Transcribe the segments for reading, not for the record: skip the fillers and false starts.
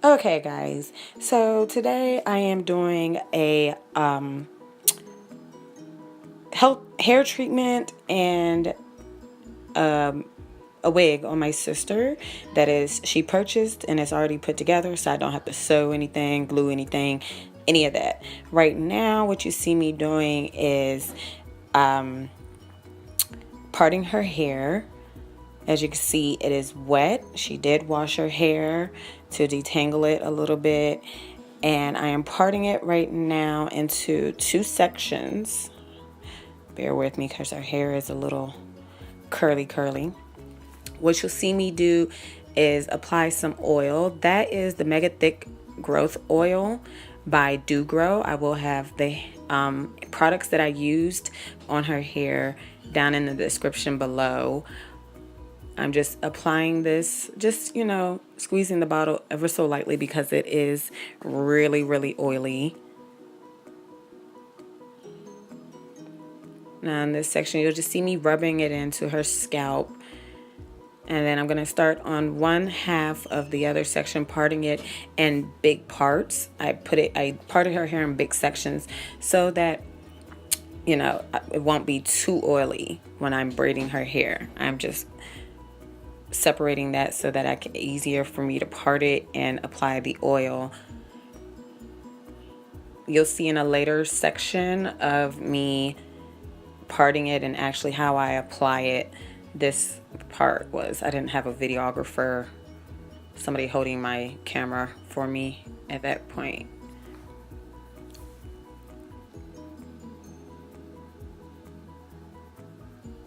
Okay, guys. So today I am doing a health hair treatment and a wig on my sister that is she purchased and it's already put together, so I don't have to sew anything, glue anything, any of that. Right now, what you see me doing is parting her hair. As you can see, it is wet. She did wash her hair to detangle it a little bit. And I am parting it right now into two sections. Bear with me because her hair is a little curly. What you'll see me do is apply some oil. That is the Mega Thick Growth Oil by Do Grow. I will have the products that I used on her hair down in the description below. I'm just applying this, just, squeezing the bottle ever so lightly because it is really oily. Now in this section, you'll just see me rubbing it into her scalp. And then I'm going to start on one half of the other section, parting it in big parts. I parted her hair in big sections so that, it won't be too oily when I'm braiding her hair. I'm just separating that so that it's easier for me to part it and apply the oil. You'll see in a later section of me parting it and actually how I apply it. This part was I didn't have a videographer, somebody holding my camera for me at that point.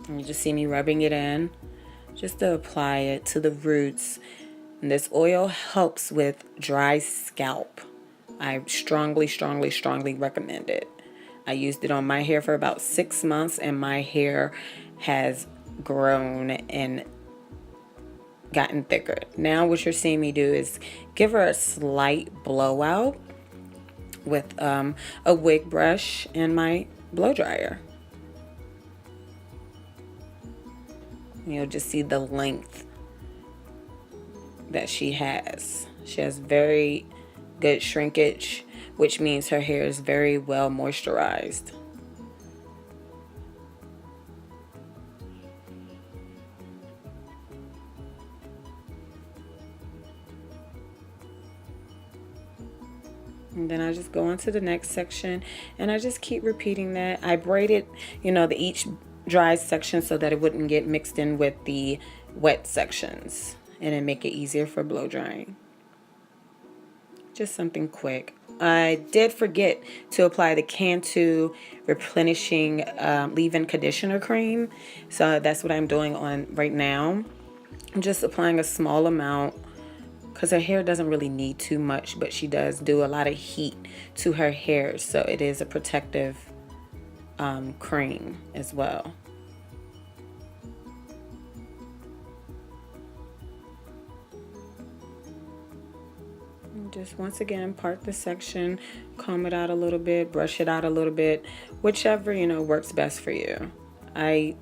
And you just see me rubbing it in just to apply it to the roots. And this oil helps with dry scalp. I strongly recommend it. I used it on my hair for about 6 months and my hair has grown and gotten thicker. Now what you're seeing me do is give her a slight blowout with a wig brush and my blow dryer. You'll just see the length that she has. She has very good shrinkage, which means her hair is very well moisturized. And then I just go on to the next section and I just keep repeating that. I braided, each dry section so that it wouldn't get mixed in with the wet sections and then make it easier for blow drying. Just something quick. I did forget to apply the Cantu Replenishing Leave-In Conditioner Cream. So that's what I'm doing on right now. I'm just applying a small amount because her hair doesn't really need too much, but she does do a lot of heat to her hair. So it is a protective cream as well. Just once again, part the section, comb it out a little bit, brush it out a little bit, whichever, works best for you. I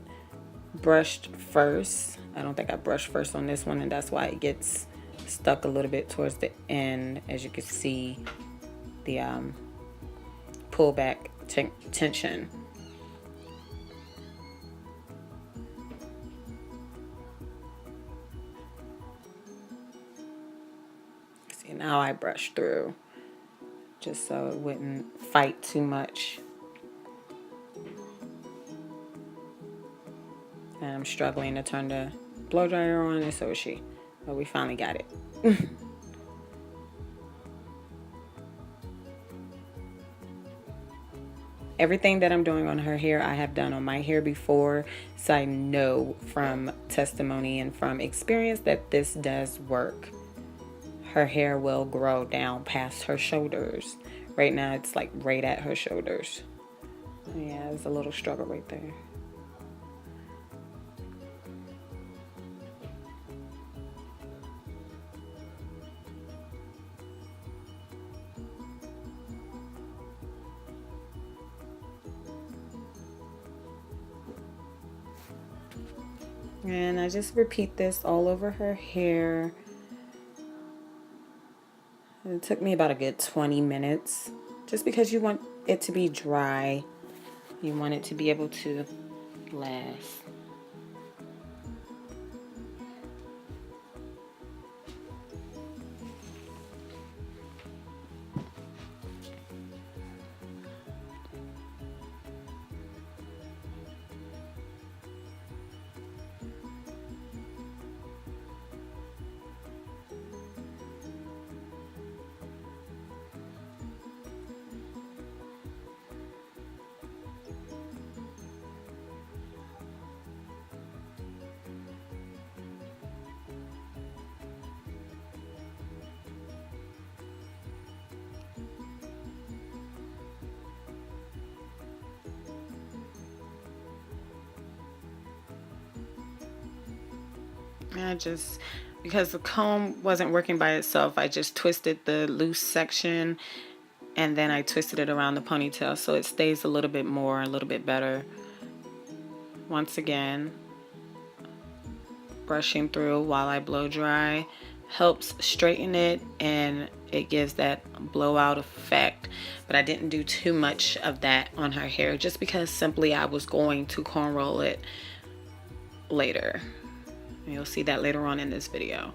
brushed first. I don't think I brushed first on this one, and that's why it gets stuck a little bit towards the end. As you can see, the pullback tension. See, now I brush through just so it wouldn't fight too much. And I'm struggling to turn the blow dryer on, and so is she. But we finally got it. Everything that I'm doing on her hair, I have done on my hair before. So I know from testimony and from experience that this does work. Her hair will grow down past her shoulders. Right now, it's like right at her shoulders. Yeah, it's a little struggle right there. And I just repeat this all over her hair. It took me about a good 20 minutes, just because you want it to be dry. You want it to be able to last. Because the comb wasn't working by itself, I just twisted the loose section and then I twisted it around the ponytail so it stays a little bit better. Once again, brushing through while I blow dry helps straighten it and it gives that blowout effect. But I didn't do too much of that on her hair just because simply I was going to cornroll it later. You'll see that later on in this video.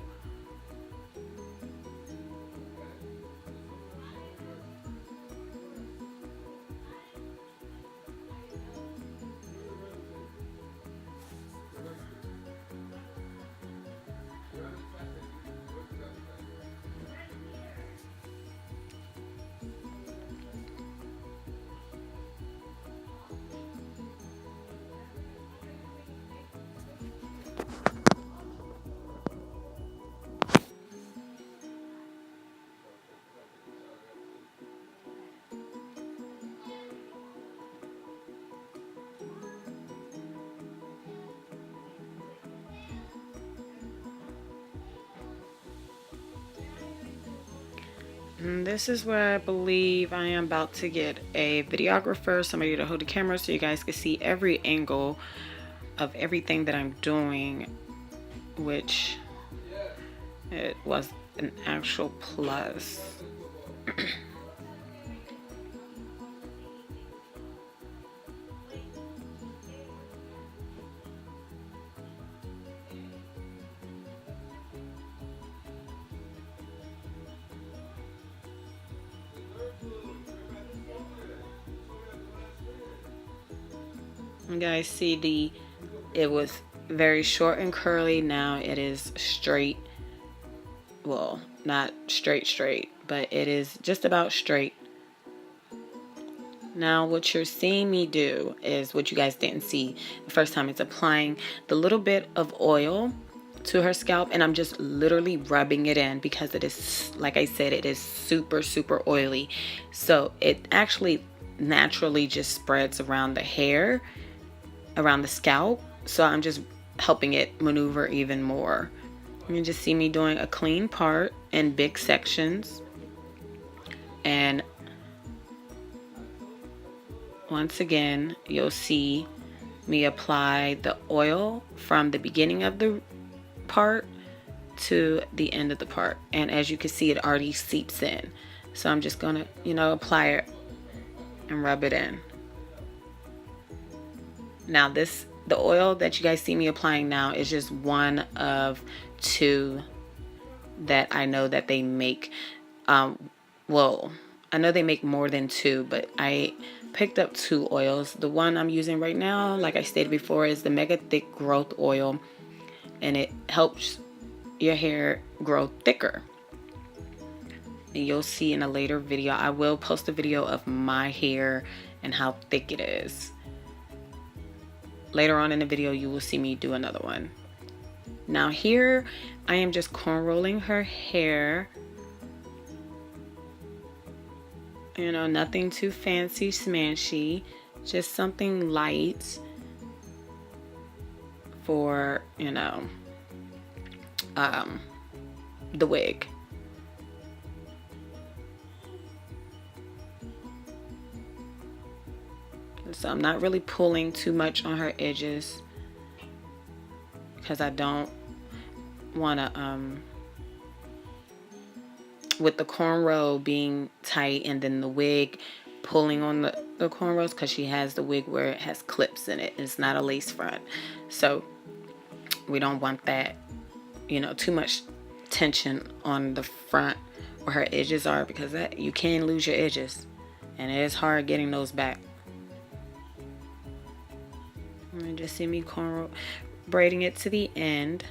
And this is where I believe I am about to get a videographer, somebody to hold the camera so you guys can see every angle of everything that I'm doing, which it was an actual plus. You guys see it was very short and curly. Now it is straight. Well, not straight, but it is just about straight. Now what you're seeing me do is what you guys didn't see the first time. It's applying the little bit of oil to her scalp, and I'm just literally rubbing it in because it is, like I said, it is super oily. So it actually naturally just spreads around the hair, around the scalp. So I'm just helping it maneuver even more. You can just see me doing a clean part in big sections. And once again, you'll see me apply the oil from the beginning of the part to the end of the part. And as you can see, it already seeps in. So I'm just gonna, apply it and rub it in. Now the oil that you guys see me applying now is just one of two that I know that they make. Well, I know they make more than two, but I picked up two oils. The one I'm using right now, like I stated before, is the Mega Thick Growth Oil, and it helps your hair grow thicker. And you'll see in a later video, I will post a video of my hair and how thick it is. Later on in the video, you will see me do another one. Now here, I am just cornrolling her hair. Nothing too fancy smashy, just something light for, the wig. So I'm not really pulling too much on her edges because I don't want to with the cornrow being tight and then the wig pulling on the cornrows, because she has the wig where it has clips in it. It's not a lace front. So we don't want that, you know, too much tension on the front where her edges are, because that you can lose your edges and it is hard getting those back. And just see me cornrow braiding it to the end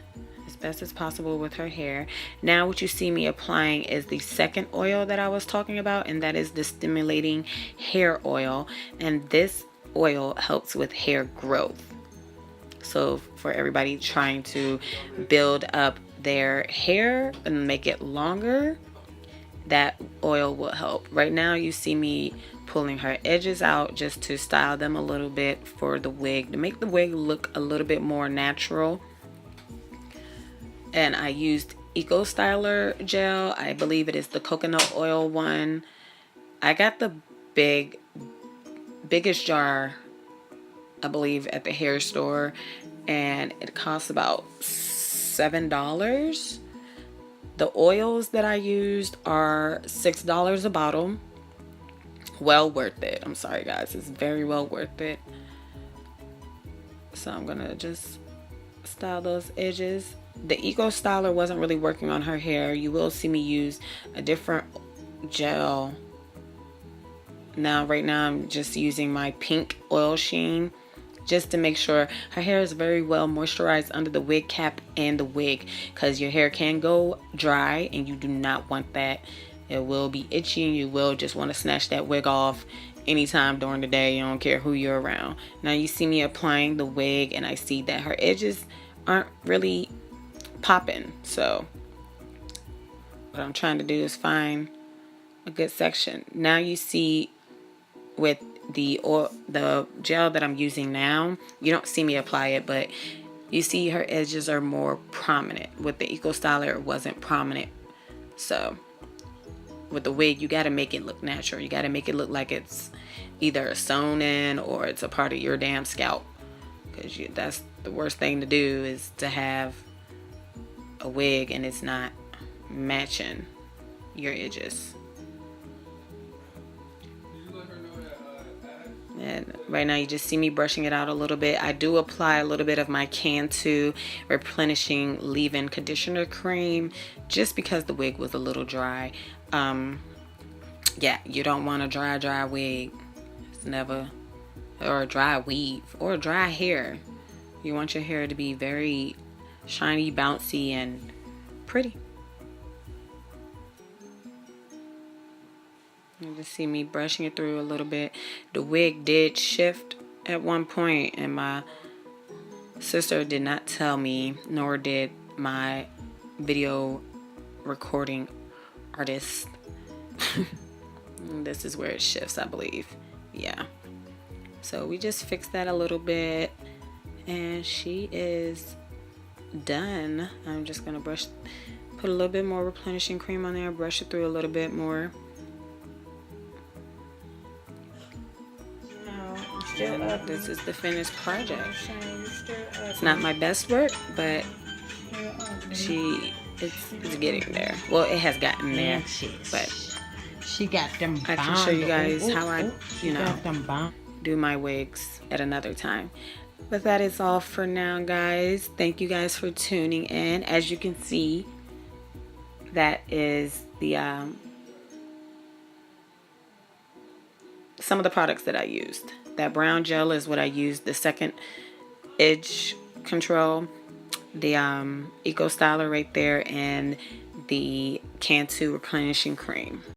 as best as possible with her hair. Now what you see me applying is the second oil that I was talking about, and that is the stimulating hair oil, and this oil helps with hair growth. So for everybody trying to build up their hair and make it longer, that oil will help. Right now you see me pulling her edges out just to style them a little bit for the wig, to make the wig look a little bit more natural. And I used Eco Styler gel. I believe it is the coconut oil one. I got the biggest jar, I believe, at the hair store, and it costs about $7. The oils that I used are $6 a bottle. Well worth it. I'm sorry guys, it's very well worth it. So I'm gonna just style those edges. The Eco Styler wasn't really working on her hair. You will see me use a different gel. Right now I'm just using my pink oil sheen, just to make sure her hair is very well moisturized under the wig cap and the wig, because your hair can go dry and you do not want that. It will be itchy and you will just want to snatch that wig off anytime during the day. You don't care who you're around. Now you see me applying the wig and I see that her edges aren't really popping. So what I'm trying to do is find a good section. Now you see with the gel that I'm using now, you don't see me apply it, but you see her edges are more prominent. With the Eco Styler, it wasn't prominent. So with the wig, you got to make it look natural. You got to make it look like it's either sewn in or it's a part of your damn scalp, because that's the worst thing to do, is to have a wig and it's not matching your edges. And right now you just see me brushing it out a little bit. I do apply a little bit of my Cantu replenishing leave-in conditioner cream, just because the wig was a little dry. Yeah, you don't want a dry wig. It's never, or a dry weave, or dry hair. You want your hair to be very shiny, bouncy, and pretty. You just see me brushing it through a little bit. The wig did shift at one point, and my sister did not tell me, nor did my video recording artist. This is where it shifts, I believe. Yeah. So we just fixed that a little bit, and she is done. I'm just gonna put a little bit more replenishing cream on there, brush it through a little bit more. This is the finished project. It's not my best work, but it's getting there. Well, it has gotten there, but she got them. I can show you guys how I, do my wigs at another time. But that is all for now, guys. Thank you guys for tuning in. As you can see, that is the some of the products that I used. That brown gel is what I used. The second edge control, the Eco Styler right there, and the Cantu replenishing cream.